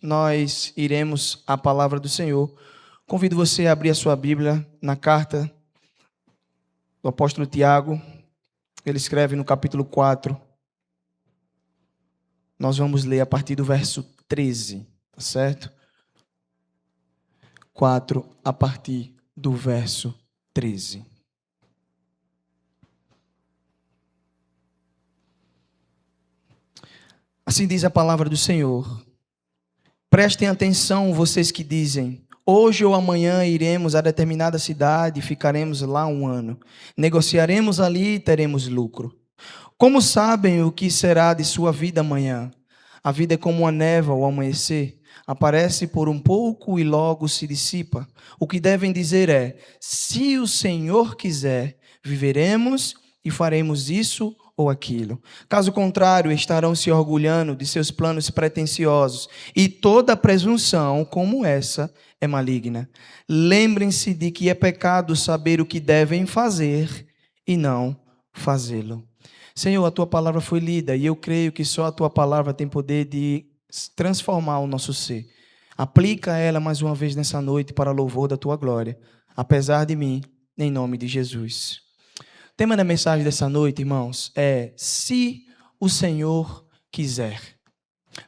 nós iremos à palavra do Senhor. Convido você a abrir a sua Bíblia na carta do apóstolo Tiago. Ele escreve no capítulo 4. Nós vamos ler a partir do verso 13, tá certo? 4, a partir do verso 13. Assim diz a palavra do Senhor. Prestem atenção, vocês que dizem: hoje ou amanhã iremos a determinada cidade e ficaremos lá um ano. Negociaremos ali e teremos lucro. Como sabem o que será de sua vida amanhã? A vida é como uma névoa ao amanhecer. Aparece por um pouco e logo se dissipa. O que devem dizer é: se o Senhor quiser, viveremos e faremos isso ou aquilo. Caso contrário, estarão se orgulhando de seus planos pretensiosos, e toda presunção como essa é maligna. Lembrem-se de que é pecado saber o que devem fazer e não fazê-lo. Senhor, a Tua palavra foi lida, e eu creio que só a Tua palavra tem poder de transformar o nosso ser. Aplica ela mais uma vez nessa noite para louvor da Tua glória, apesar de mim, em nome de Jesus. O tema da mensagem dessa noite, irmãos, é: se o Senhor quiser.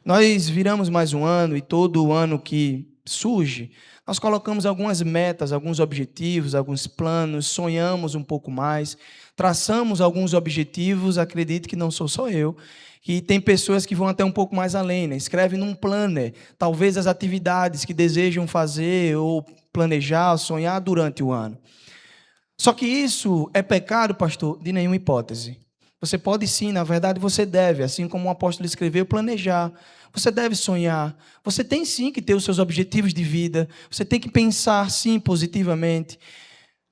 Nós viramos mais um ano, e todo ano que surge, nós colocamos algumas metas, alguns objetivos, alguns planos, sonhamos um pouco mais, traçamos alguns objetivos. Acredito que não sou só eu, que tem pessoas que vão até um pouco mais além, né? Escrevem num planner, talvez as atividades que desejam fazer ou planejar, sonhar durante o ano. Só que isso é pecado, pastor? De nenhuma hipótese. Você pode sim, na verdade você deve, assim como o apóstolo escreveu, planejar. Você deve sonhar. Você tem sim que ter os seus objetivos de vida. Você tem que pensar sim positivamente.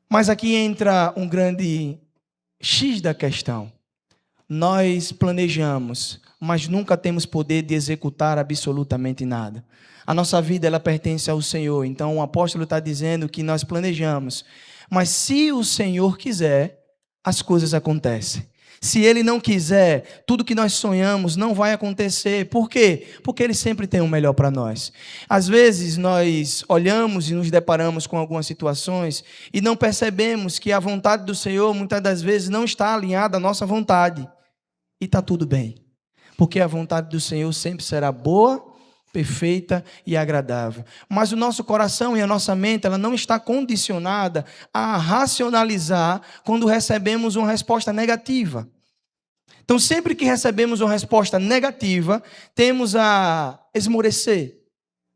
Mas aqui entra um grande X da questão. Nós planejamos, mas nunca temos poder de executar absolutamente nada. A nossa vida, ela pertence ao Senhor. Então o apóstolo está dizendo que nós planejamos, mas se o Senhor quiser, as coisas acontecem. Se Ele não quiser, tudo que nós sonhamos não vai acontecer. Por quê? Porque Ele sempre tem o melhor para nós. Às vezes nós olhamos e nos deparamos com algumas situações e não percebemos que a vontade do Senhor muitas das vezes não está alinhada à nossa vontade. E está tudo bem, porque a vontade do Senhor sempre será boa, perfeita e agradável. Mas o nosso coração e a nossa mente, ela não está condicionada a racionalizar quando recebemos uma resposta negativa. Então, sempre que recebemos uma resposta negativa, temos a esmorecer,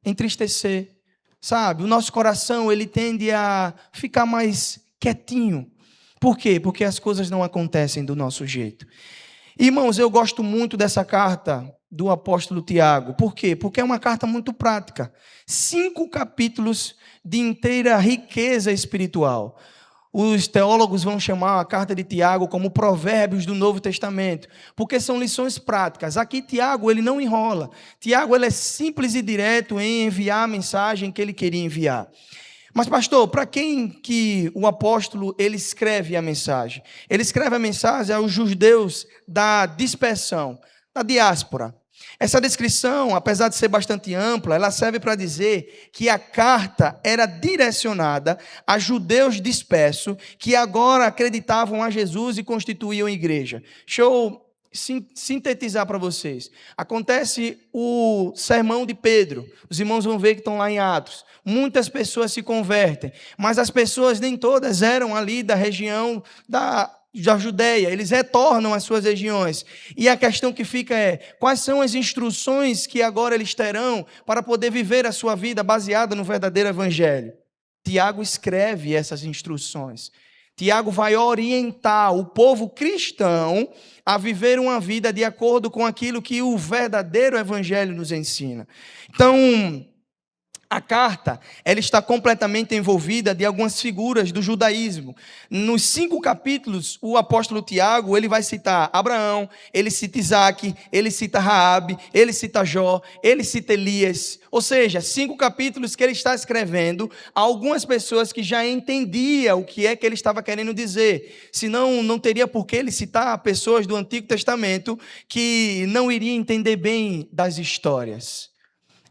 entristecer, sabe? O nosso coração, ele tende a ficar mais quietinho. Por quê? Porque as coisas não acontecem do nosso jeito. Irmãos, eu gosto muito dessa carta do apóstolo Tiago. Por quê? Porque é uma carta muito prática. 5 capítulos de inteira riqueza espiritual. Os teólogos vão chamar a carta de Tiago como provérbios do Novo Testamento, porque são lições práticas. Aqui Tiago, ele não enrola. Tiago, ele é simples e direto em enviar a mensagem que ele queria enviar. Mas, pastor, para quem que o apóstolo ele escreve a mensagem? Ele escreve a mensagem aos judeus da dispersão, da diáspora. Essa descrição, apesar de ser bastante ampla, ela serve para dizer que a carta era direcionada a judeus dispersos que agora acreditavam a Jesus e constituíam igreja. Deixa eu sintetizar para vocês. Acontece o sermão de Pedro. Os irmãos vão ver que estão lá em Atos. Muitas pessoas se convertem, mas as pessoas nem todas eram ali da região da Judéia. Eles retornam às suas regiões. E a questão que fica é: quais são as instruções que agora eles terão para poder viver a sua vida baseada no verdadeiro evangelho? Tiago escreve essas instruções. Tiago vai orientar o povo cristão a viver uma vida de acordo com aquilo que o verdadeiro evangelho nos ensina. Então, a carta, ela está completamente envolvida de algumas figuras do judaísmo. Nos 5 capítulos, o apóstolo Tiago, ele vai citar Abraão, ele cita Isaac, ele cita Raabe, ele cita Jó, ele cita Elias. Ou seja, 5 capítulos que ele está escrevendo a algumas pessoas que já entendiam o que é que ele estava querendo dizer. Senão, não teria por que ele citar pessoas do Antigo Testamento que não iriam entender bem das histórias.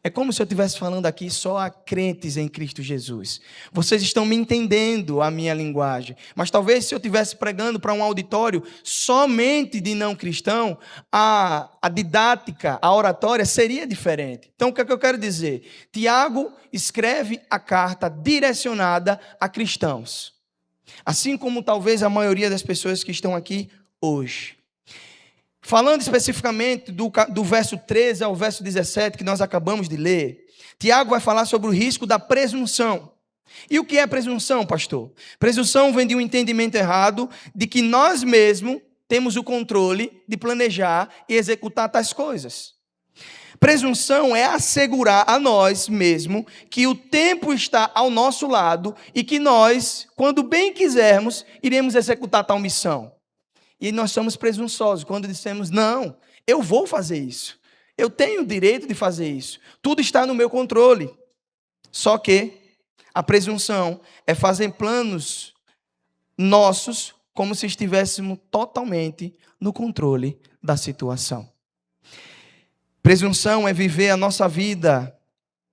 É como se eu estivesse falando aqui só a crentes em Cristo Jesus. Vocês estão me entendendo a minha linguagem. Mas talvez se eu estivesse pregando para um auditório somente de não cristão, a didática, a oratória seria diferente. Então o que é que eu quero dizer? Tiago escreve a carta direcionada a cristãos. Assim como talvez a maioria das pessoas que estão aqui hoje. Falando especificamente do verso 13 ao verso 17, que nós acabamos de ler, Tiago vai falar sobre o risco da presunção. E o que é presunção, pastor? Presunção vem de um entendimento errado de que nós mesmos temos o controle de planejar e executar tais coisas. Presunção é assegurar a nós mesmos que o tempo está ao nosso lado e que nós, quando bem quisermos, iremos executar tal missão. E nós somos presunçosos quando dissemos, não, eu vou fazer isso. Eu tenho o direito de fazer isso. Tudo está no meu controle. Só que a presunção é fazer planos nossos como se estivéssemos totalmente no controle da situação. Presunção é viver a nossa vida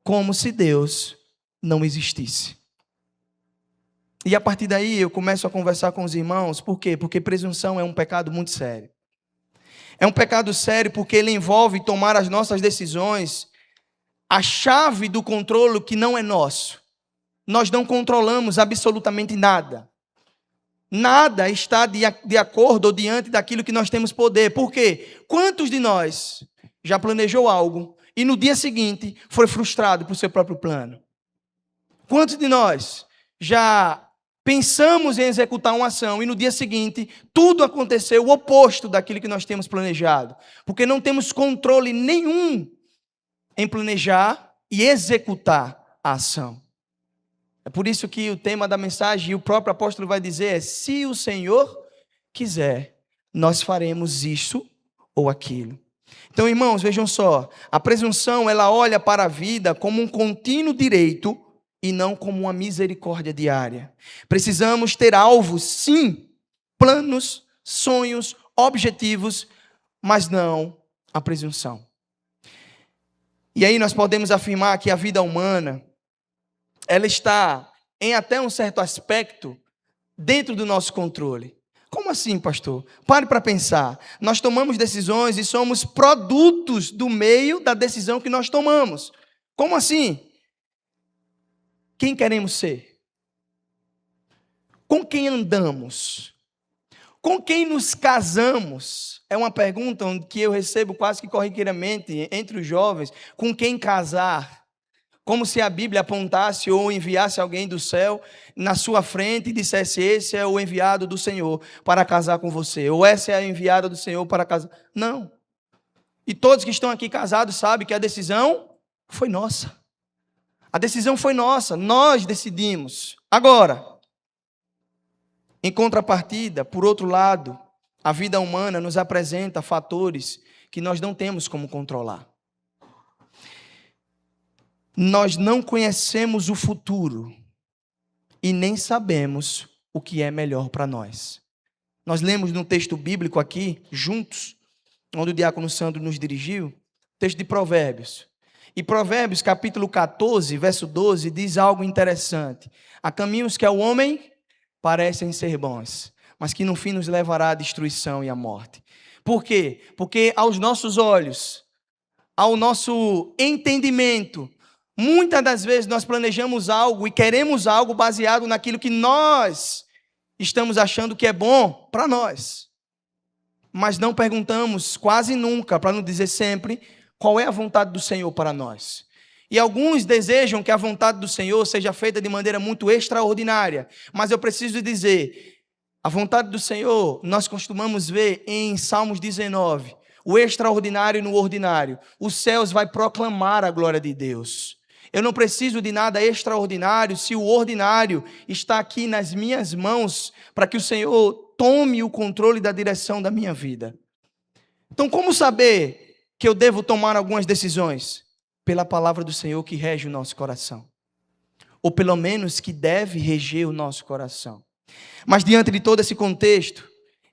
como se Deus não existisse. E a partir daí eu começo a conversar com os irmãos. Por quê? Porque presunção é um pecado muito sério. É um pecado sério porque ele envolve tomar as nossas decisões, a chave do controle que não é nosso. Nós não controlamos absolutamente nada. Nada está de acordo ou diante daquilo que nós temos poder. Por quê? Quantos de nós já planejou algo e no dia seguinte foi frustrado por seu próprio plano? Quantos de nós já pensamos em executar uma ação e no dia seguinte tudo aconteceu o oposto daquilo que nós temos planejado? Porque não temos controle nenhum em planejar e executar a ação. É por isso que o tema da mensagem, e o próprio apóstolo vai dizer, é: se o Senhor quiser, nós faremos isso ou aquilo. Então, irmãos, vejam só, a presunção, ela olha para a vida como um contínuo direito e não como uma misericórdia diária. Precisamos ter alvos, sim, planos, sonhos, objetivos, mas não a presunção. E aí nós podemos afirmar que a vida humana, ela está, em até um certo aspecto, dentro do nosso controle. Como assim, pastor? Pare para pensar. Nós tomamos decisões e somos produtos do meio da decisão que nós tomamos. Como assim? Quem queremos ser? Com quem andamos? Com quem nos casamos? É uma pergunta que eu recebo quase que corriqueiramente entre os jovens. Com quem casar? Como se a Bíblia apontasse ou enviasse alguém do céu na sua frente e dissesse: esse é o enviado do Senhor para casar com você. Ou essa é a enviada do Senhor para casar. Não. E todos que estão aqui casados sabem que a decisão foi nossa. A decisão foi nossa, nós decidimos. Agora, em contrapartida, por outro lado, a vida humana nos apresenta fatores que nós não temos como controlar. Nós não conhecemos o futuro e nem sabemos o que é melhor para nós. Nós lemos no texto bíblico aqui, juntos, onde o diácono Sandro nos dirigiu, texto de Provérbios. E Provérbios, capítulo 14, verso 12, diz algo interessante. Há caminhos que ao homem parecem ser bons, mas que no fim nos levará à destruição e à morte. Por quê? Porque aos nossos olhos, ao nosso entendimento, muitas das vezes nós planejamos algo e queremos algo baseado naquilo que nós estamos achando que é bom para nós. Mas não perguntamos quase nunca, para não dizer sempre, qual é a vontade do Senhor para nós. E alguns desejam que a vontade do Senhor seja feita de maneira muito extraordinária. Mas eu preciso dizer, a vontade do Senhor nós costumamos ver em Salmos 19. O extraordinário no ordinário. Os céus vai proclamar a glória de Deus. Eu não preciso de nada extraordinário se o ordinário está aqui nas minhas mãos para que o Senhor tome o controle da direção da minha vida. Então, como saber que eu devo tomar algumas decisões? Pela palavra do Senhor que rege o nosso coração. Ou pelo menos que deve reger o nosso coração. Mas diante de todo esse contexto,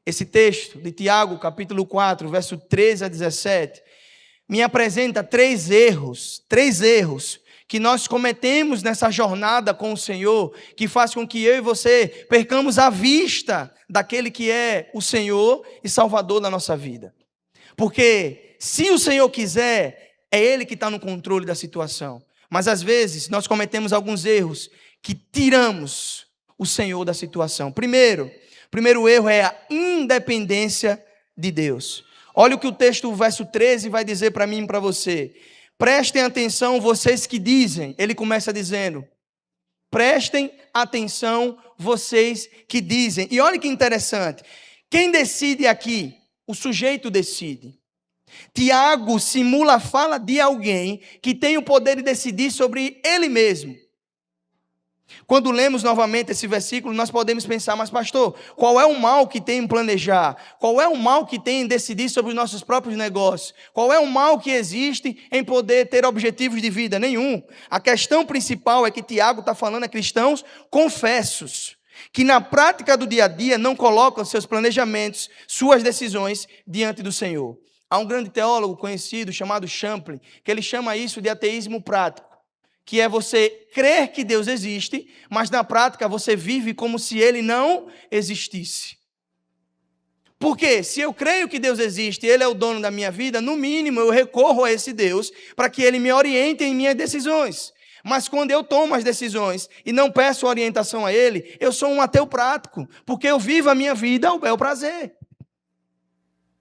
esse texto de Tiago, capítulo 4, verso 13 a 17, me apresenta três erros que nós cometemos nessa jornada com o Senhor, que faz com que eu e você percamos a vista daquele que é o Senhor e Salvador da nossa vida. Porque se o Senhor quiser, é Ele que está no controle da situação. Mas às vezes nós cometemos alguns erros que tiramos o Senhor da situação. Primeiro erro é a independência de Deus. Olha o que o texto, o verso 13, vai dizer para mim e para você. Prestem atenção, vocês que dizem. Ele começa dizendo: prestem atenção, vocês que dizem. E olha que interessante. Quem decide aqui? O sujeito decide. Tiago simula a fala de alguém que tem o poder de decidir sobre ele mesmo. Quando lemos novamente esse versículo, nós podemos pensar: mas pastor, qual é o mal que tem em planejar? Qual é o mal que tem em decidir sobre os nossos próprios negócios? Qual é o mal que existe em poder ter objetivos de vida? Nenhum. A questão principal é que Tiago está falando a cristãos confessos, que na prática do dia a dia não colocam seus planejamentos, suas decisões diante do Senhor. Há um grande teólogo conhecido chamado Champlin, que ele chama isso de ateísmo prático, que é você crer que Deus existe, mas na prática você vive como se Ele não existisse. Porque se eu creio que Deus existe e Ele é o dono da minha vida, no mínimo eu recorro a esse Deus para que Ele me oriente em minhas decisões. Mas quando eu tomo as decisões e não peço orientação a Ele, eu sou um ateu prático, porque eu vivo a minha vida ao bel prazer,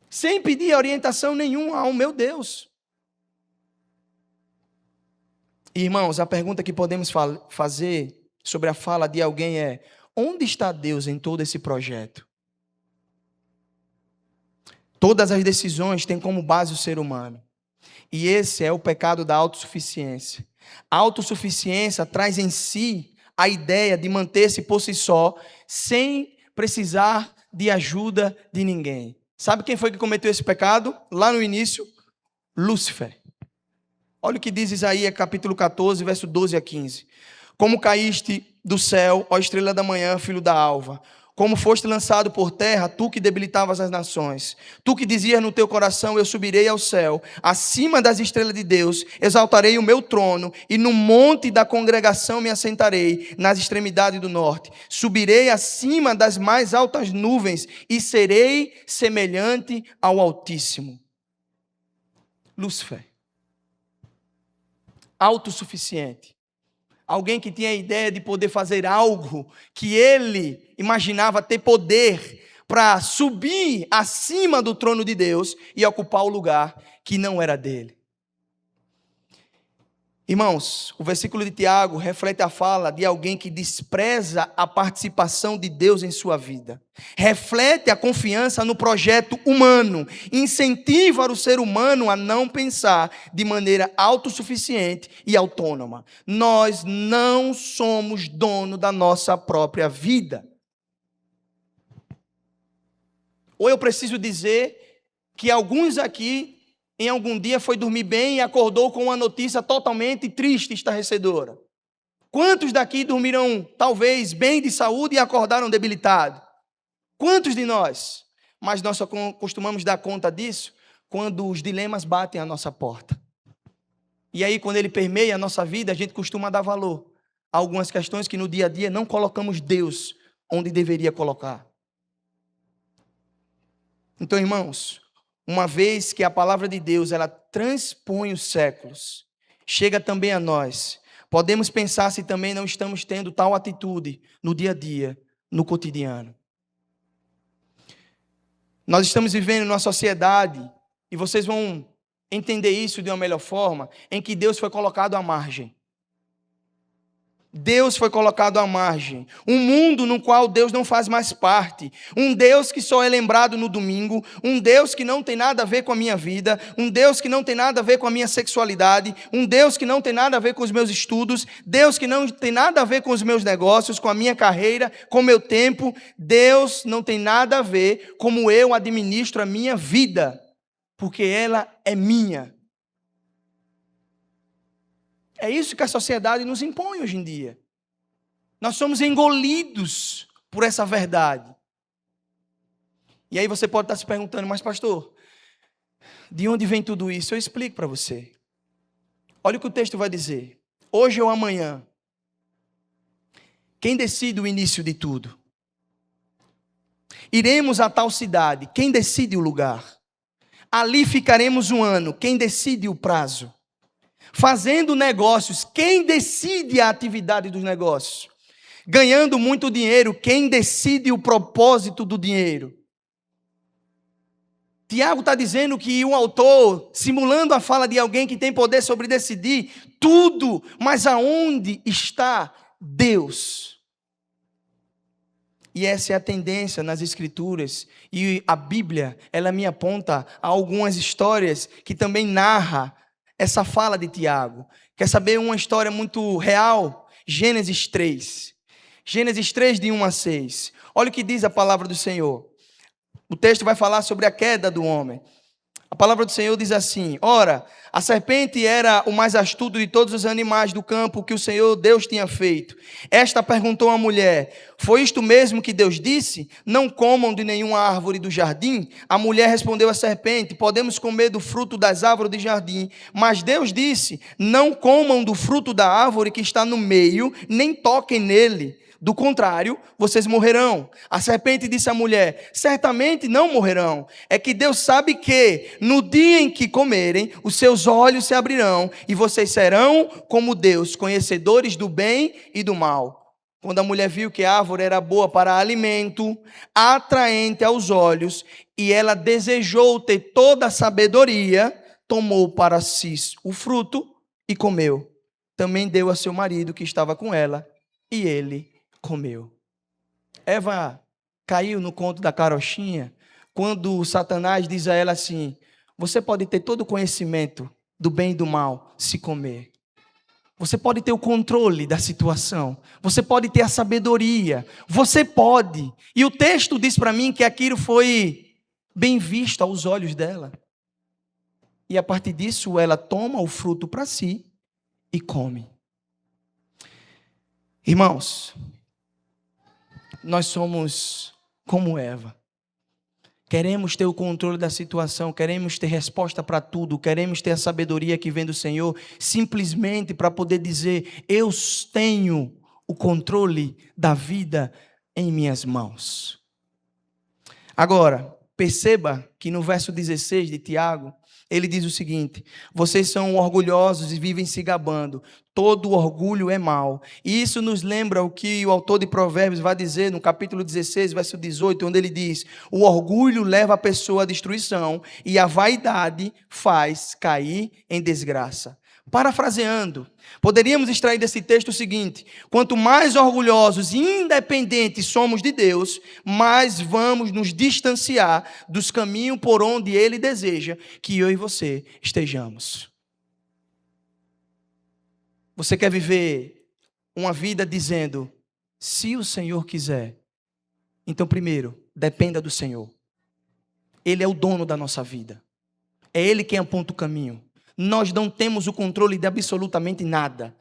sem pedir orientação nenhuma ao meu Deus. Irmãos, a pergunta que podemos fazer sobre a fala de alguém é: onde está Deus em todo esse projeto? Todas as decisões têm como base o ser humano. E esse é o pecado da autossuficiência. A autossuficiência traz em si a ideia de manter-se por si só, sem precisar de ajuda de ninguém. Sabe quem foi que cometeu esse pecado? Lá no início, Lúcifer. Olha o que diz Isaías capítulo 14, verso 12 a 15. Como caíste do céu, ó estrela da manhã, filho da alva. Como foste lançado por terra, tu que debilitavas as nações. Tu que dizias no teu coração: eu subirei ao céu, acima das estrelas de Deus, exaltarei o meu trono, e no monte da congregação me assentarei, nas extremidades do norte. Subirei acima das mais altas nuvens, e serei semelhante ao Altíssimo. Lúcifer. Autossuficiente. Alguém que tinha a ideia de poder fazer algo que ele imaginava ter poder para subir acima do trono de Deus e ocupar o lugar que não era dele. Irmãos, o versículo de Tiago reflete a fala de alguém que despreza a participação de Deus em sua vida. Reflete a confiança no projeto humano. Incentiva o ser humano a não pensar de maneira autossuficiente e autônoma. Nós não somos dono da nossa própria vida. Ou eu preciso dizer que alguns aqui, em algum dia foi dormir bem e acordou com uma notícia totalmente triste e estarrecedora. Quantos daqui dormiram talvez bem de saúde e acordaram debilitados? Quantos de nós? Mas nós só costumamos dar conta disso quando os dilemas batem à nossa porta. E aí quando ele permeia a nossa vida, a gente costuma dar valor a algumas questões que no dia a dia não colocamos Deus onde deveria colocar. Então, irmãos, uma vez que a palavra de Deus, ela transpõe os séculos, chega também a nós, podemos pensar se também não estamos tendo tal atitude no dia a dia, no cotidiano. Nós estamos vivendo numa sociedade, e vocês vão entender isso de uma melhor forma, em que Deus foi colocado à margem. Deus foi colocado à margem. Um mundo no qual Deus não faz mais parte. Um Deus que só é lembrado no domingo. Um Deus que não tem nada a ver com a minha vida. Um Deus que não tem nada a ver com a minha sexualidade. Um Deus que não tem nada a ver com os meus estudos. Deus que não tem nada a ver com os meus negócios, com a minha carreira, com o meu tempo. Deus não tem nada a ver como eu administro a minha vida, porque ela é minha. É isso que a sociedade nos impõe hoje em dia. Nós somos engolidos por essa verdade. E aí você pode estar se perguntando: mas pastor, De onde vem tudo isso? Eu explico para você. Olha o que o texto vai dizer. Hoje ou amanhã, quem decide o início de tudo? Iremos a tal cidade, quem decide o lugar? Ali ficaremos um ano, quem decide o prazo? Fazendo negócios, quem decide a atividade dos negócios? Ganhando muito dinheiro, quem decide o propósito do dinheiro? Tiago está dizendo que o autor, simulando a fala de alguém que tem poder sobre decidir tudo, mas aonde está Deus? E essa é a tendência nas Escrituras, e a Bíblia, ela me aponta a algumas histórias que também narra essa fala de Tiago. Quer saber uma história muito real? Gênesis 3. Gênesis 3, de 1 a 6. Olha o que diz a palavra do Senhor. O texto vai falar sobre a queda do homem. A palavra do Senhor diz assim: ora, a serpente era o mais astuto de todos os animais do campo que o Senhor Deus tinha feito. Esta perguntou à mulher: foi isto mesmo que Deus disse? Não comam de nenhuma árvore do jardim? A mulher respondeu à serpente: podemos comer do fruto das árvores do jardim. Mas Deus disse: não comam do fruto da árvore que está no meio, nem toquem nele. Do contrário, vocês morrerão. A serpente disse à mulher: certamente não morrerão. É que Deus sabe que, no dia em que comerem, os seus olhos se abrirão, e vocês serão como Deus, conhecedores do bem e do mal. Quando a mulher viu que a árvore era boa para alimento, atraente aos olhos, e ela desejou ter toda a sabedoria, tomou para si o fruto e comeu. Também deu a seu marido que estava com ela, e ele comeu. Eva caiu no conto da carochinha quando Satanás diz a ela assim: você pode ter todo o conhecimento do bem e do mal se comer. Você pode ter o controle da situação. Você pode ter a sabedoria. Você pode. E o texto diz para mim que aquilo foi bem visto aos olhos dela. E a partir disso ela toma o fruto para si e come. Irmãos, nós somos como Eva. Queremos ter o controle da situação, queremos ter resposta para tudo, queremos ter a sabedoria que vem do Senhor, simplesmente para poder dizer: eu tenho o controle da vida em minhas mãos. Agora, perceba que no verso 16 de Tiago, ele diz o seguinte: vocês são orgulhosos e vivem se gabando. Todo orgulho é mau. E isso nos lembra o que o autor de Provérbios vai dizer no capítulo 16, verso 18, onde ele diz: o orgulho leva a pessoa à destruição e a vaidade faz cair em desgraça. Parafraseando, poderíamos extrair desse texto o seguinte: quanto mais orgulhosos e independentes somos de Deus, mais vamos nos distanciar dos caminhos por onde Ele deseja que eu e você estejamos. Você quer viver uma vida dizendo: se o Senhor quiser? Então, primeiro, dependa do Senhor. Ele é o dono da nossa vida. É Ele quem aponta o caminho. Nós não temos o controle de absolutamente nada.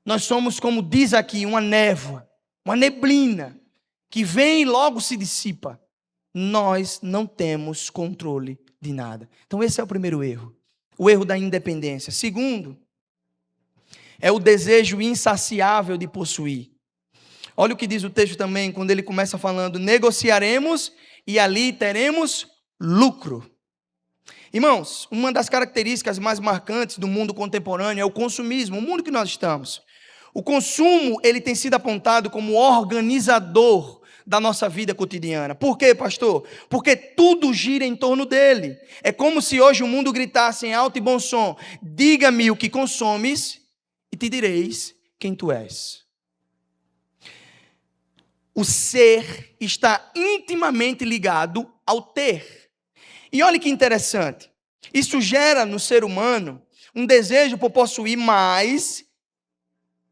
Nós somos, como diz aqui, uma névoa, uma neblina, que vem e logo se dissipa. Nós não temos controle de nada. Então esse é o primeiro erro. O erro da independência. Segundo, é o desejo insaciável de possuir. Olha o que diz o texto também, quando ele começa falando: negociaremos e ali teremos lucro. Irmãos, uma das características mais marcantes do mundo contemporâneo é o consumismo, o mundo que nós estamos. O consumo, ele tem sido apontado como organizador da nossa vida cotidiana. Por quê, pastor? Porque tudo gira em torno dele. É como se hoje o mundo gritasse em alto e bom som: diga-me o que consomes e te direis quem tu és. O ser está intimamente ligado ao ter. E olha que interessante, isso gera no ser humano um desejo por possuir mais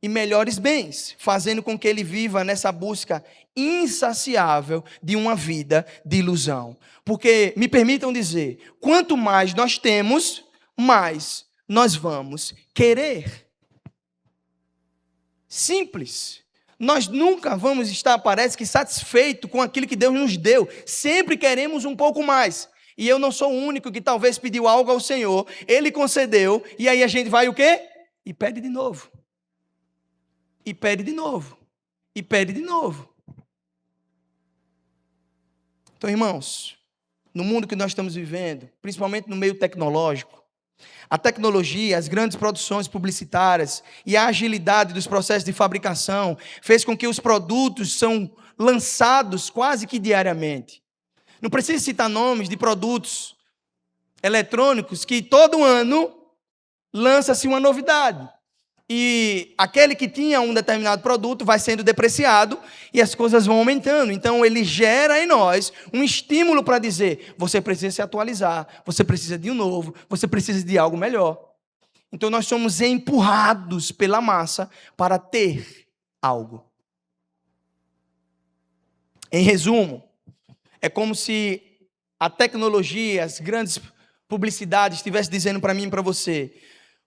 e melhores bens, fazendo com que ele viva nessa busca insaciável de uma vida de ilusão. Porque, me permitam dizer, quanto mais nós temos, mais nós vamos querer. Simples. Nós nunca vamos estar, parece que, satisfeitos com aquilo que Deus nos deu. Sempre queremos um pouco mais. E eu não sou o único que talvez pediu algo ao Senhor, Ele concedeu, e aí a gente vai o quê? E pede de novo. E pede de novo. E pede de novo. Então, irmãos, no mundo que nós estamos vivendo, principalmente no meio tecnológico, a tecnologia, as grandes produções publicitárias e a agilidade dos processos de fabricação fez com que os produtos são lançados quase que diariamente. Não preciso citar nomes de produtos eletrônicos que todo ano lança-se uma novidade. E aquele que tinha um determinado produto vai sendo depreciado e as coisas vão aumentando. Então, ele gera em nós um estímulo para dizer, você precisa se atualizar, você precisa de um novo, você precisa de algo melhor. Então, nós somos empurrados pela massa para ter algo. Em resumo, é como se a tecnologia, as grandes publicidades estivessem dizendo para mim e para você,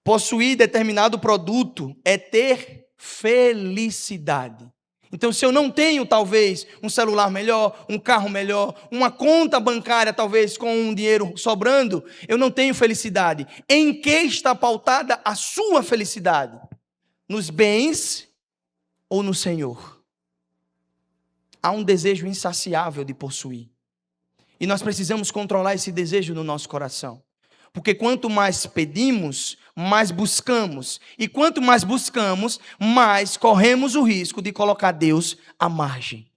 possuir determinado produto é ter felicidade. Então, se eu não tenho, talvez, um celular melhor, um carro melhor, uma conta bancária, talvez, com um dinheiro sobrando, eu não tenho felicidade. Em que está pautada a sua felicidade? Nos bens ou no Senhor? Há um desejo insaciável de possuir. E nós precisamos controlar esse desejo no nosso coração. Porque quanto mais pedimos, mais buscamos. E quanto mais buscamos, mais corremos o risco de colocar Deus à margem.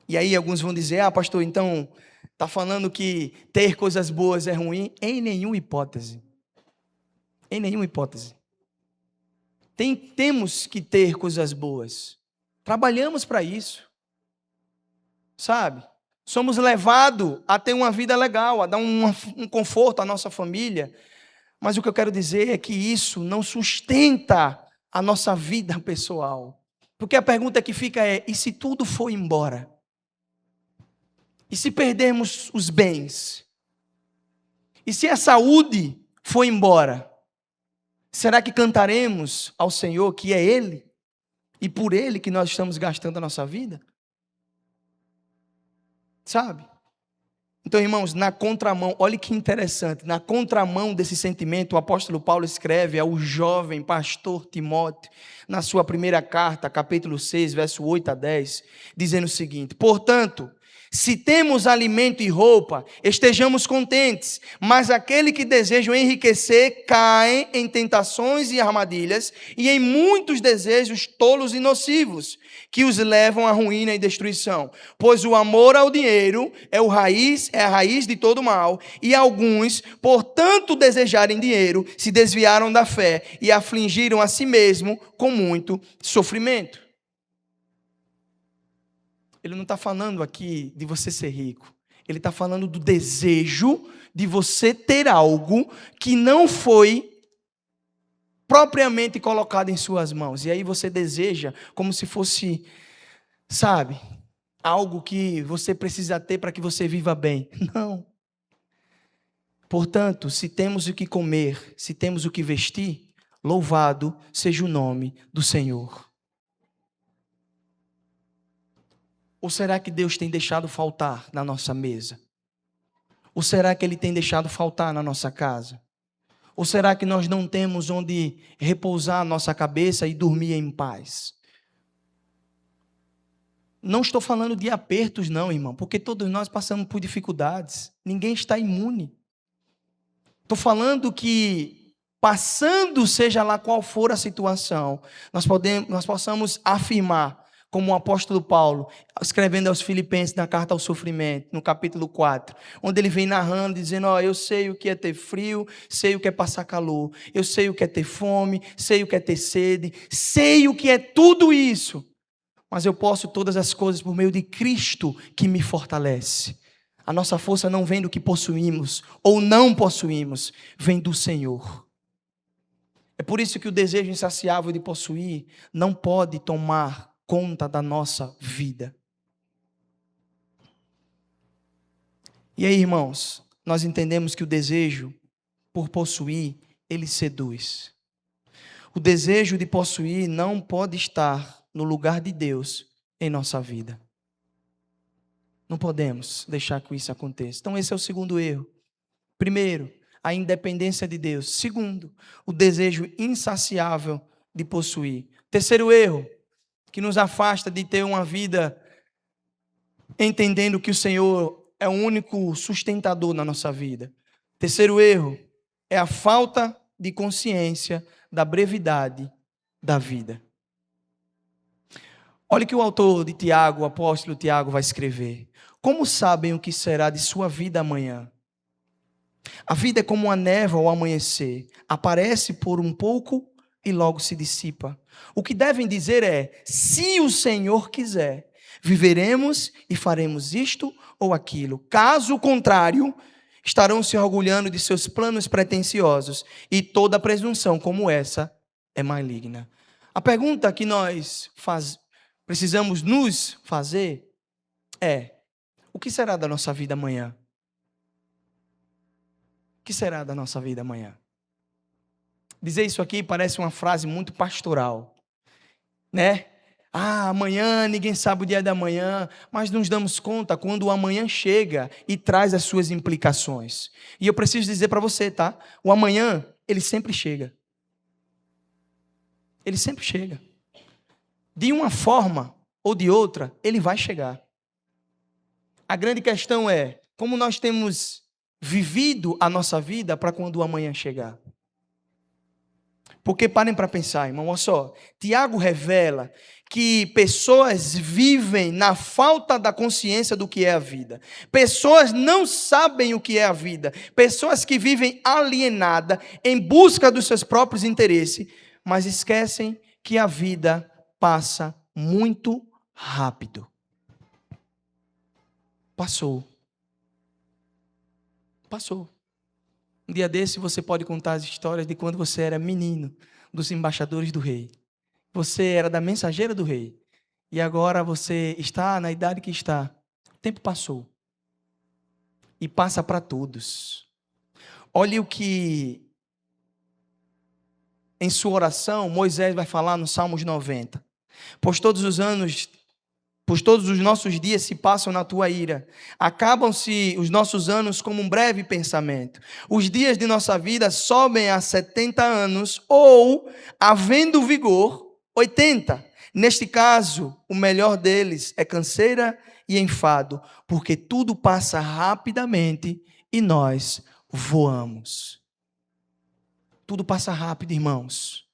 E aí alguns vão dizer, pastor, então está falando que ter coisas boas é ruim? Em nenhuma hipótese. Em nenhuma hipótese. Temos que ter coisas boas. Trabalhamos para isso. Sabe? Somos levados a ter uma vida legal, a dar um conforto à nossa família. Mas o que eu quero dizer é que isso não sustenta a nossa vida pessoal. Porque a pergunta que fica é, e se tudo for embora? E se perdermos os bens? E se a saúde for embora? Será que cantaremos ao Senhor que é Ele? E por Ele que nós estamos gastando a nossa vida? Sabe? Então, irmãos, na contramão, olha que interessante, na contramão desse sentimento, o apóstolo Paulo escreve ao jovem pastor Timóteo, na sua primeira carta, capítulo 6, verso 8 a 10, dizendo o seguinte, portanto, se temos alimento e roupa, estejamos contentes, mas aquele que deseja enriquecer cai em tentações e armadilhas e em muitos desejos tolos e nocivos, que os levam à ruína e destruição. Pois o amor ao dinheiro é a raiz de todo mal, e alguns, por tanto desejarem dinheiro, se desviaram da fé e afligiram a si mesmo com muito sofrimento. Ele não está falando aqui de você ser rico. Ele está falando do desejo de você ter algo que não foi propriamente colocado em suas mãos. E aí você deseja como se fosse, sabe, algo que você precisa ter para que você viva bem. Não. Portanto, se temos o que comer, se temos o que vestir, louvado seja o nome do Senhor. Ou será que Deus tem deixado faltar na nossa mesa? Ou será que Ele tem deixado faltar na nossa casa? Ou será que nós não temos onde repousar a nossa cabeça e dormir em paz? Não estou falando de apertos não, irmão, porque todos nós passamos por dificuldades. Ninguém está imune. Estou falando que, passando seja lá qual for a situação, nós possamos afirmar, como o apóstolo Paulo, escrevendo aos Filipenses na carta ao sofrimento, no capítulo 4, onde ele vem narrando, dizendo, eu sei o que é ter frio, sei o que é passar calor, eu sei o que é ter fome, sei o que é ter sede, sei o que é tudo isso, mas eu posso todas as coisas por meio de Cristo que me fortalece. A nossa força não vem do que possuímos ou não possuímos, vem do Senhor. É por isso que o desejo insaciável de possuir não pode tomar conta da nossa vida. E aí, irmãos, nós entendemos que o desejo por possuir, ele seduz. O desejo de possuir não pode estar no lugar de Deus em nossa vida. Não podemos deixar que isso aconteça. Então esse é o segundo erro. Primeiro, a independência de Deus. Segundo, o desejo insaciável de possuir. Terceiro erro, que nos afasta de ter uma vida entendendo que o Senhor é o único sustentador na nossa vida. Terceiro erro é a falta de consciência da brevidade da vida. Olha o que o autor de Tiago, o apóstolo Tiago, vai escrever. Como sabem o que será de sua vida amanhã? A vida é como uma névoa ao amanhecer. Aparece por um pouco e logo se dissipa. O que devem dizer é: se o Senhor quiser, viveremos e faremos isto ou aquilo. Caso contrário, estarão se orgulhando de seus planos pretensiosos, e toda presunção como essa é maligna. A pergunta que nós precisamos nos fazer é: o que será da nossa vida amanhã? O que será da nossa vida amanhã? Dizer isso aqui parece uma frase muito pastoral, né? Amanhã, ninguém sabe o dia da manhã, mas nos damos conta quando o amanhã chega e traz as suas implicações. E eu preciso dizer para você, tá? O amanhã, ele sempre chega. Ele sempre chega. De uma forma ou de outra, ele vai chegar. A grande questão é como nós temos vivido a nossa vida para quando o amanhã chegar. Porque parem para pensar, irmão, olha só. Tiago revela que pessoas vivem na falta da consciência do que é a vida. Pessoas não sabem o que é a vida. Pessoas que vivem alienadas em busca dos seus próprios interesses, mas esquecem que a vida passa muito rápido. Passou. Um dia desse você pode contar as histórias de quando você era menino, dos embaixadores do rei. Você era da mensageira do rei. E agora você está na idade que está. O tempo passou. E passa para todos. Olhe o que em sua oração Moisés vai falar no Salmos 90. Pois todos os nossos dias se passam na tua ira. Acabam-se os nossos anos como um breve pensamento. Os dias de nossa vida sobem a 70 anos ou, havendo vigor, 80. Neste caso, o melhor deles é canseira e enfado, porque tudo passa rapidamente e nós voamos. Tudo passa rápido, irmãos.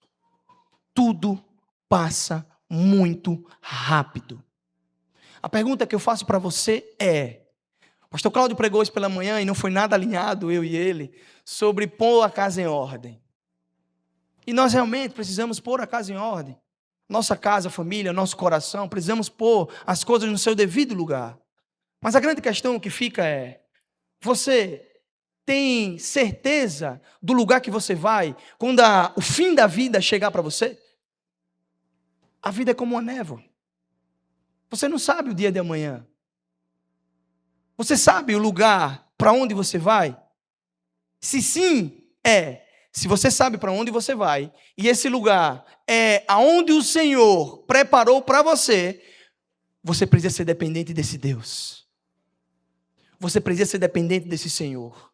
Tudo passa muito rápido. A pergunta que eu faço para você é: o pastor Cláudio pregou hoje pela manhã e não foi nada alinhado, eu e ele, sobre pôr a casa em ordem. E nós realmente precisamos pôr a casa em ordem. Nossa casa, família, nosso coração, precisamos pôr as coisas no seu devido lugar. Mas a grande questão que fica é: você tem certeza do lugar que você vai quando o fim da vida chegar para você? A vida é como uma névoa. Você não sabe o dia de amanhã. Você sabe o lugar para onde você vai? Se sim, se você sabe para onde você vai, e esse lugar é aonde o Senhor preparou para você, você precisa ser dependente desse Deus. Você precisa ser dependente desse Senhor.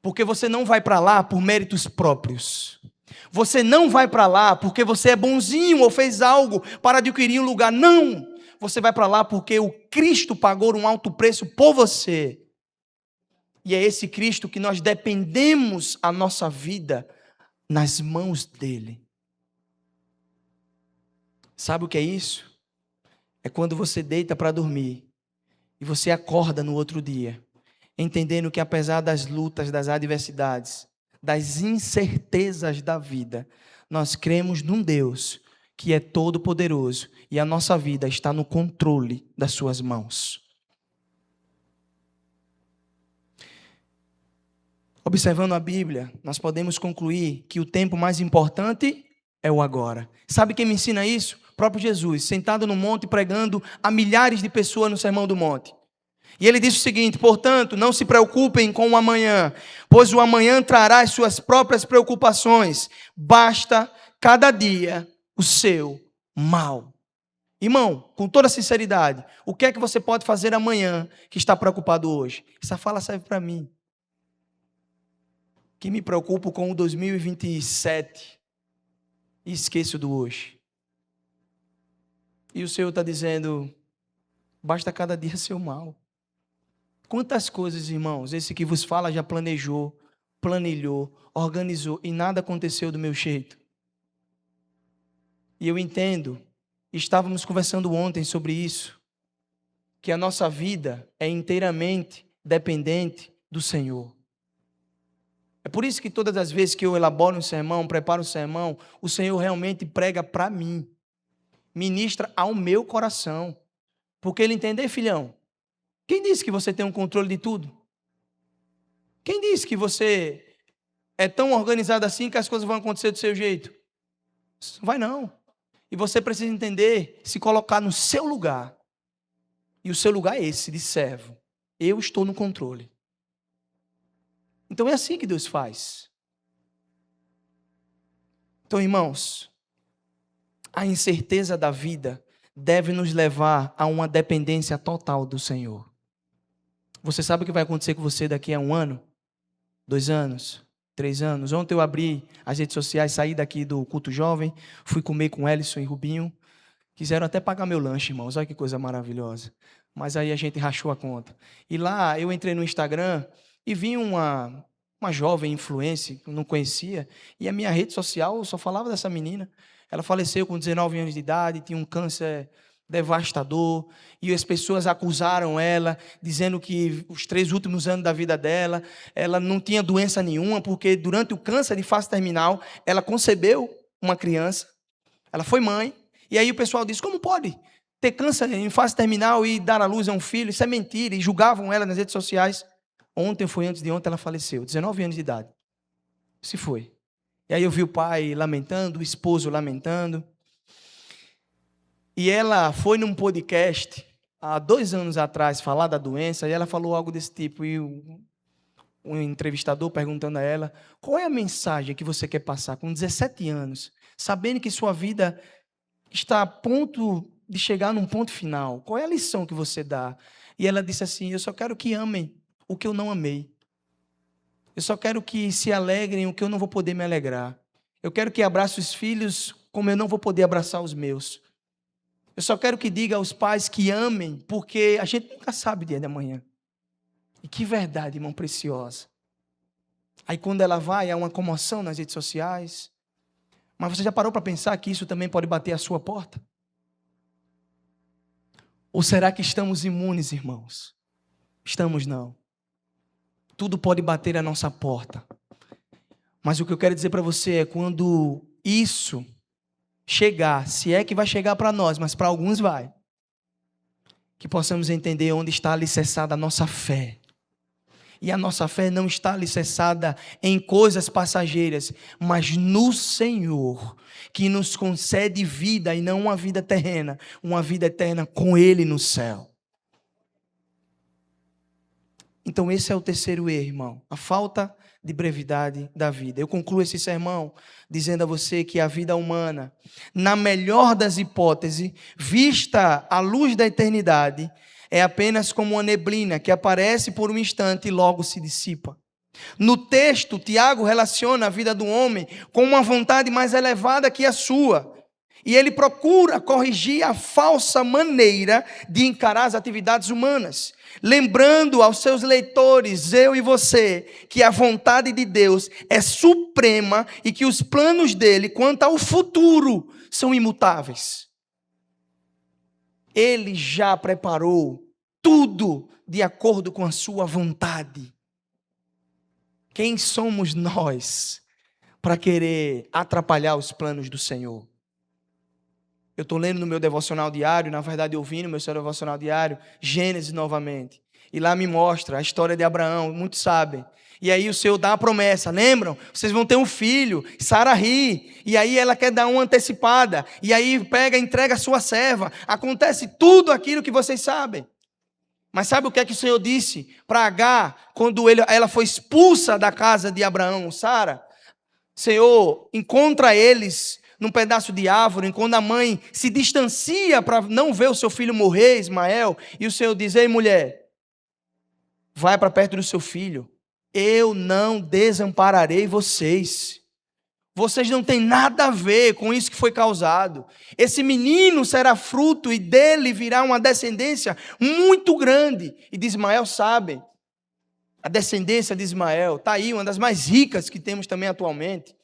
Porque você não vai para lá por méritos próprios. Você não vai para lá porque você é bonzinho ou fez algo para adquirir um lugar. Não! Você vai para lá porque o Cristo pagou um alto preço por você. E é esse Cristo que nós dependemos a nossa vida nas mãos dele. Sabe o que é isso? É quando você deita para dormir e você acorda no outro dia, entendendo que apesar das lutas, das adversidades, das incertezas da vida, nós cremos num Deus que é todo poderoso e a nossa vida está no controle das suas mãos. Observando a Bíblia, nós podemos concluir que o tempo mais importante é o agora. Sabe quem me ensina isso? O próprio Jesus, sentado no monte pregando a milhares de pessoas no Sermão do Monte. E ele disse o seguinte: portanto, não se preocupem com o amanhã, pois o amanhã trará as suas próprias preocupações. Basta cada dia o seu mal. Irmão, com toda sinceridade, o que é que você pode fazer amanhã que está preocupado hoje? Essa fala serve para mim, que me preocupo com o 2027 e esqueço do hoje. E o Senhor está dizendo, basta cada dia seu mal. Quantas coisas, irmãos, esse que vos fala já planejou, planilhou, organizou e nada aconteceu do meu jeito. E eu entendo, estávamos conversando ontem sobre isso, que a nossa vida é inteiramente dependente do Senhor. É por isso que todas as vezes que eu elaboro um sermão, preparo um sermão, o Senhor realmente prega para mim, ministra ao meu coração. Porque Ele entende, filhão, quem disse que você tem um controle de tudo? Quem disse que você é tão organizado assim que as coisas vão acontecer do seu jeito? Não vai não. E você precisa entender, se colocar no seu lugar. E o seu lugar é esse, de servo. Eu estou no controle. Então é assim que Deus faz. Então, irmãos, a incerteza da vida deve nos levar a uma dependência total do Senhor. Você sabe o que vai acontecer com você daqui a 1 ano? 2 anos? 3 anos? Ontem eu abri as redes sociais, saí daqui do culto jovem, fui comer com Ellison e Rubinho. Quiseram até pagar meu lanche, irmãos. Olha que coisa maravilhosa. Mas aí a gente rachou a conta. E lá eu entrei no Instagram e vi uma jovem influencer que eu não conhecia. E a minha rede social só falava dessa menina. Ela faleceu com 19 anos de idade, tinha um câncer devastador, e as pessoas acusaram ela, dizendo que os 3 últimos anos da vida dela, ela não tinha doença nenhuma, porque durante o câncer de fase terminal, ela concebeu uma criança, ela foi mãe, e aí o pessoal disse, como pode ter câncer em fase terminal e dar à luz a um filho? Isso é mentira, e julgavam ela nas redes sociais. Ontem, foi antes de ontem, ela faleceu, 19 anos de idade, se foi. E aí eu vi o pai lamentando, o esposo lamentando. E ela foi num podcast, há 2 anos atrás, falar da doença, e ela falou algo desse tipo, e um entrevistador perguntando a ela, qual é a mensagem que você quer passar com 17 anos, sabendo que sua vida está a ponto de chegar num ponto final, qual é a lição que você dá? E ela disse assim, eu só quero que amem o que eu não amei. Eu só quero que se alegrem o que eu não vou poder me alegrar. Eu quero que abrace os filhos como eu não vou poder abraçar os meus. Eu só quero que diga aos pais que amem, porque a gente nunca sabe o dia de amanhã. E que verdade, irmão, preciosa. Aí quando ela vai, há uma comoção nas redes sociais. Mas você já parou para pensar que isso também pode bater à sua porta? Ou será que estamos imunes, irmãos? Estamos não. Tudo pode bater à nossa porta. Mas o que eu quero dizer para você é quando isso chegar, se é que vai chegar para nós, mas para alguns vai, que possamos entender onde está alicerçada a nossa fé. E a nossa fé não está alicerçada em coisas passageiras, mas no Senhor, que nos concede vida e não uma vida terrena, uma vida eterna com Ele no céu. Então esse é o terceiro erro, irmão, a falta de brevidade da vida. Eu concluo esse sermão dizendo a você que a vida humana, na melhor das hipóteses, vista à luz da eternidade, é apenas como uma neblina que aparece por um instante e logo se dissipa. No texto, Tiago relaciona a vida do homem com uma vontade mais elevada que a sua. E ele procura corrigir a falsa maneira de encarar as atividades humanas, lembrando aos seus leitores, eu e você, que a vontade de Deus é suprema e que os planos dele quanto ao futuro são imutáveis. Ele já preparou tudo de acordo com a sua vontade. Quem somos nós para querer atrapalhar os planos do Senhor? Eu estou lendo no meu devocional diário, na verdade ouvindo no meu devocional diário, Gênesis novamente. E lá me mostra a história de Abraão, muitos sabem. E aí o Senhor dá a promessa, lembram? Vocês vão ter um filho, Sara ri. E aí ela quer dar uma antecipada. E aí pega e entrega a sua serva. Acontece tudo aquilo que vocês sabem. Mas sabe o que é que o Senhor disse para Agar, quando ela foi expulsa da casa de Abraão, Sara? Senhor, encontra eles num pedaço de árvore, quando a mãe se distancia para não ver o seu filho morrer, Ismael, e o Senhor diz: ei, mulher, vai para perto do seu filho, eu não desampararei vocês. Vocês não têm nada a ver com isso que foi causado. Esse menino será fruto e dele virá uma descendência muito grande. E de Ismael sabem, a descendência de Ismael está aí, uma das mais ricas que temos também atualmente.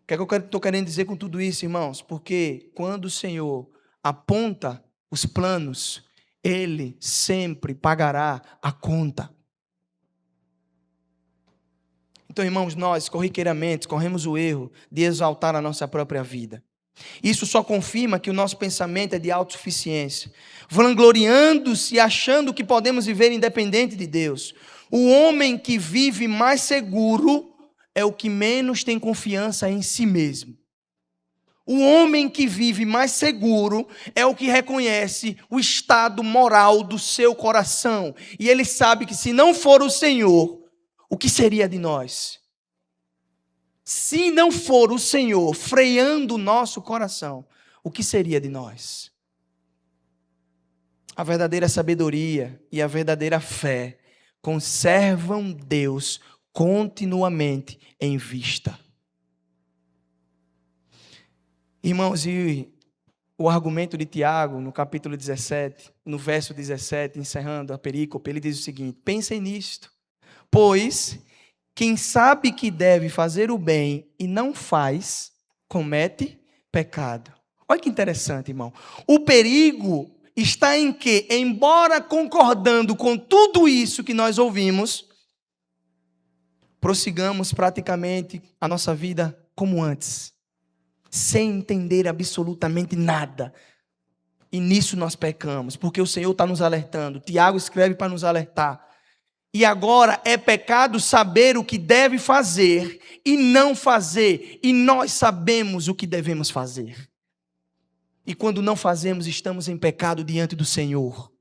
O que é que eu estou querendo dizer com tudo isso, irmãos? Porque quando o Senhor aponta os planos, Ele sempre pagará a conta. Então, irmãos, nós, corriqueiramente, corremos o erro de exaltar a nossa própria vida. Isso só confirma que o nosso pensamento é de autossuficiência, vangloriando-se e achando que podemos viver independente de Deus. O homem que vive mais seguro é o que menos tem confiança em si mesmo. O homem que vive mais seguro é o que reconhece o estado moral do seu coração. E ele sabe que se não for o Senhor, o que seria de nós? Se não for o Senhor freando o nosso coração, o que seria de nós? A verdadeira sabedoria e a verdadeira fé conservam Deus continuamente em vista. Irmãos, e o argumento de Tiago, no capítulo 17, no verso 17, encerrando a perícope, ele diz o seguinte: pensem nisto. Pois quem sabe que deve fazer o bem e não faz, comete pecado. Olha que interessante, irmão. O perigo está em que, embora concordando com tudo isso que nós ouvimos, prossigamos praticamente a nossa vida como antes, sem entender absolutamente nada. E nisso nós pecamos, porque o Senhor está nos alertando. Tiago escreve para nos alertar. E agora é pecado saber o que deve fazer e não fazer. E nós sabemos o que devemos fazer. E quando não fazemos, estamos em pecado diante do Senhor.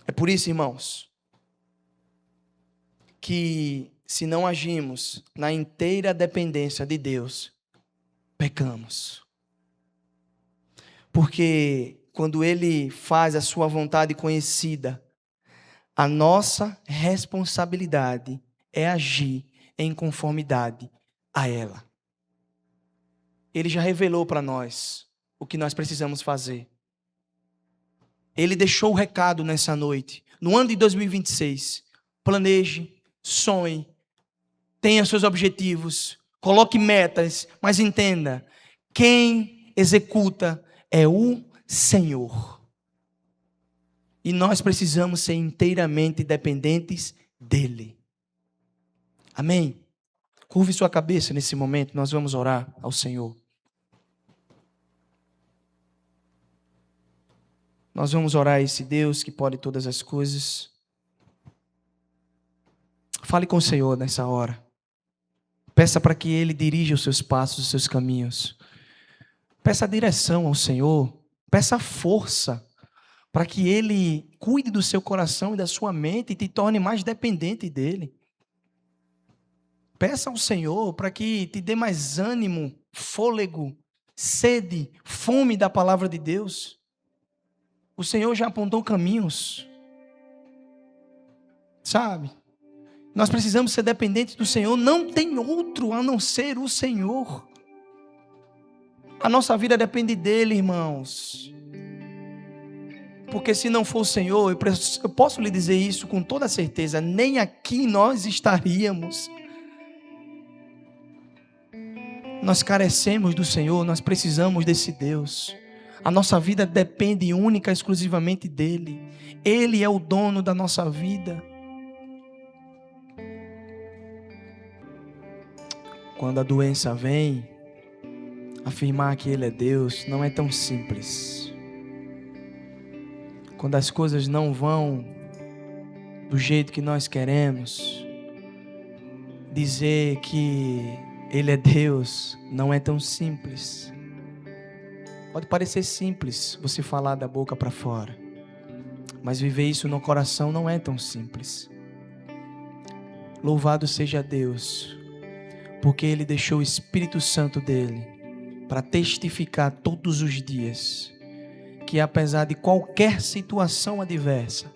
É por isso, irmãos, que se não agimos na inteira dependência de Deus, pecamos. Porque quando Ele faz a sua vontade conhecida, a nossa responsabilidade é agir em conformidade a ela. Ele já revelou para nós o que nós precisamos fazer. Ele deixou o recado nessa noite. No ano de 2026, planeje, sonhe, tenha seus objetivos, coloque metas, mas entenda, quem executa é o Senhor. E nós precisamos ser inteiramente dependentes dEle. Amém? Curve sua cabeça nesse momento, nós vamos orar ao Senhor. Nós vamos orar a esse Deus que pode todas as coisas. Fale com o Senhor nessa hora. Peça para que Ele dirija os seus passos, os seus caminhos. Peça direção ao Senhor. Peça força para que Ele cuide do seu coração e da sua mente e te torne mais dependente dEle. Peça ao Senhor para que te dê mais ânimo, fôlego, sede, fome da palavra de Deus. O Senhor já apontou caminhos. Sabe? Nós precisamos ser dependentes do Senhor. Não tem outro a não ser o Senhor. A nossa vida depende dEle, irmãos. Porque se não for o Senhor, eu posso lhe dizer isso com toda certeza, nem aqui nós estaríamos. Nós carecemos do Senhor, nós precisamos desse Deus. A nossa vida depende única e exclusivamente dEle. Ele é o dono da nossa vida. Quando a doença vem, afirmar que Ele é Deus não é tão simples. Quando as coisas não vão do jeito que nós queremos, dizer que Ele é Deus não é tão simples. Pode parecer simples você falar da boca para fora, mas viver isso no coração não é tão simples. Louvado seja Deus, porque Ele deixou o Espírito Santo dele para testificar todos os dias que, apesar de qualquer situação adversa,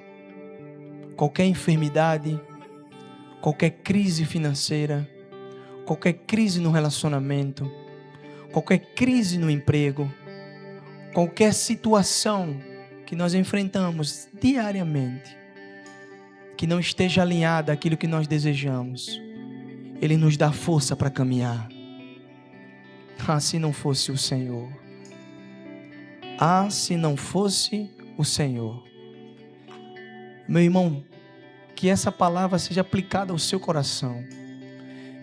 qualquer enfermidade, qualquer crise financeira, qualquer crise no relacionamento, qualquer crise no emprego, qualquer situação que nós enfrentamos diariamente, que não esteja alinhada àquilo que nós desejamos, Ele nos dá força para caminhar. Ah, se não fosse o Senhor. Ah, se não fosse o Senhor. Meu irmão, que essa palavra seja aplicada ao seu coração.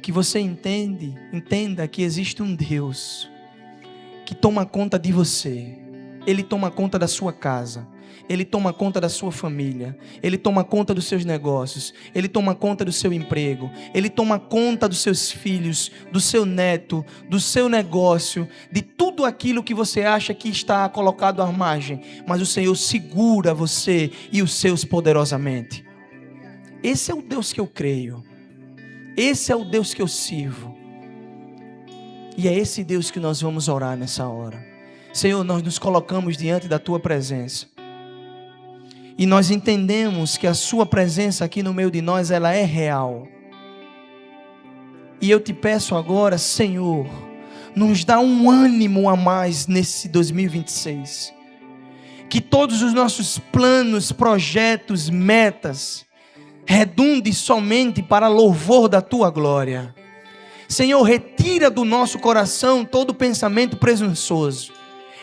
Que você entenda que existe um Deus que toma conta de você. Ele toma conta da sua casa. Ele toma conta da sua família. Ele toma conta dos seus negócios. Ele toma conta do seu emprego. Ele toma conta dos seus filhos, do seu neto, do seu negócio, de tudo aquilo que você acha que está colocado à margem. Mas o Senhor segura você e os seus poderosamente. Esse é o Deus que eu creio. Esse é o Deus que eu sirvo. E é esse Deus que nós vamos orar nessa hora. Senhor, nós nos colocamos diante da Tua presença. E nós entendemos que a Sua presença aqui no meio de nós, ela é real. E eu te peço agora, Senhor, nos dá um ânimo a mais nesse 2026. Que todos os nossos planos, projetos, metas, redunde somente para louvor da Tua glória. Senhor, retira do nosso coração todo pensamento presunçoso.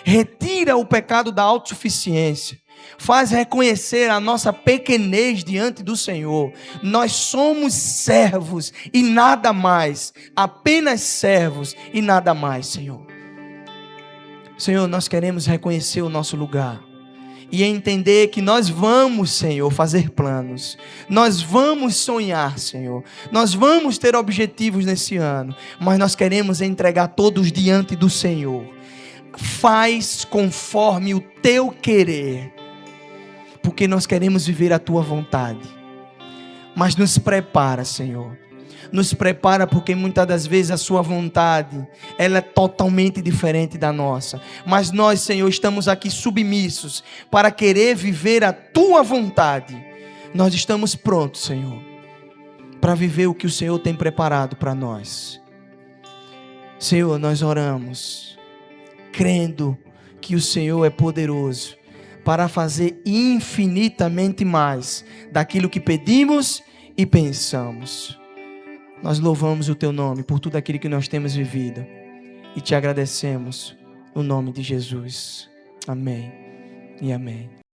Retira o pecado da autossuficiência. Faz reconhecer a nossa pequenez diante do Senhor. Nós somos servos e nada mais. Apenas servos e nada mais, Senhor. Senhor, nós queremos reconhecer o nosso lugar. E entender que nós vamos, Senhor, fazer planos. Nós vamos sonhar, Senhor. Nós vamos ter objetivos nesse ano. Mas nós queremos entregar todos diante do Senhor. Faz conforme o Teu querer. Porque nós queremos viver a Tua vontade. Mas nos prepara, Senhor. Nos prepara porque muitas das vezes a Sua vontade, ela é totalmente diferente da nossa. Mas nós, Senhor, estamos aqui submissos para querer viver a Tua vontade. Nós estamos prontos, Senhor, para viver o que o Senhor tem preparado para nós. Senhor, nós oramos, crendo que o Senhor é poderoso para fazer infinitamente mais daquilo que pedimos e pensamos. Nós louvamos o Teu nome por tudo aquilo que nós temos vivido e Te agradecemos no nome de Jesus. Amém e amém.